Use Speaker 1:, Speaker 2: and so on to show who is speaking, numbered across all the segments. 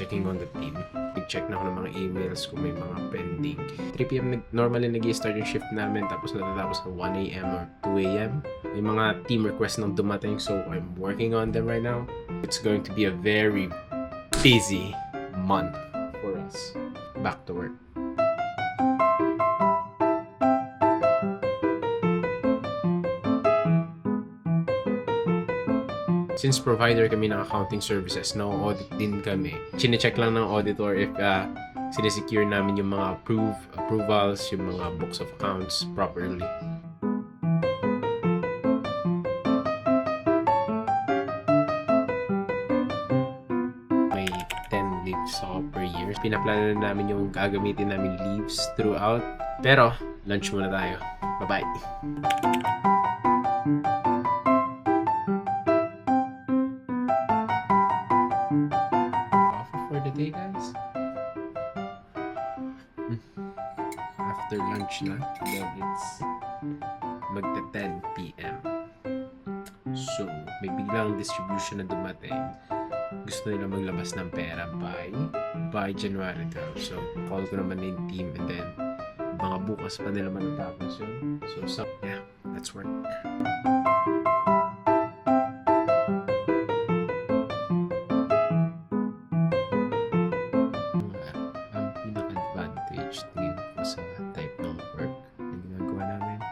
Speaker 1: checking on the team. Nag-check na ako ng mga emails kung may mga pending. 3 p.m. Normally nag-i-start yung shift namin tapos natatapos ng 1 a.m. or 2 a.m. May mga team requests nang dumating so I'm working on them right now. It's going to be a very busy month for us. Back to work. Since provider kami ng accounting services, no audit din kami. Chine-check lang ng auditor if sinesecure namin yung mga approvals, yung mga books of accounts properly. May 10 leaves ako per year. Pinaplano na namin yung gagamitin namin leaves throughout. Pero, lunch muna tayo. Bye-bye! For the day, guys. After lunch na, then it's magta 10 p.m. So, may biglang distribution na dumating. Gusto nila maglabas ng pera by January 12. So, call ko naman yung team and then mga bukas pa nila matatapos yun. So yeah, let's work. Ang pinaka-advantage tingin ko sa type ng work na ginagawa namin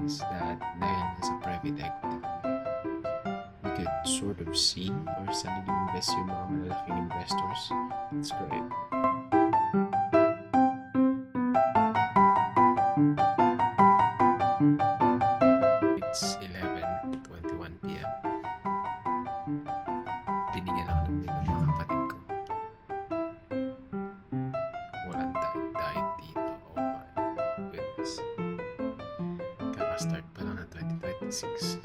Speaker 1: is that dahil nasa private equity we could sort of see or saan nag-invest yung mga malalaking investors. That's great. It's 11:21 p.m. Binigyan ako ng menu ng kapatid ko. Walang diet dito. Oh my goodness. Kaka-start pa lang ng 2026.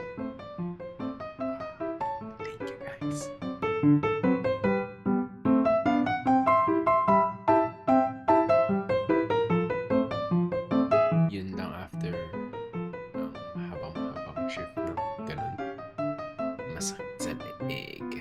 Speaker 1: Thank you guys. Yun lang after habang shift ng ganun. Masakit sa leeg.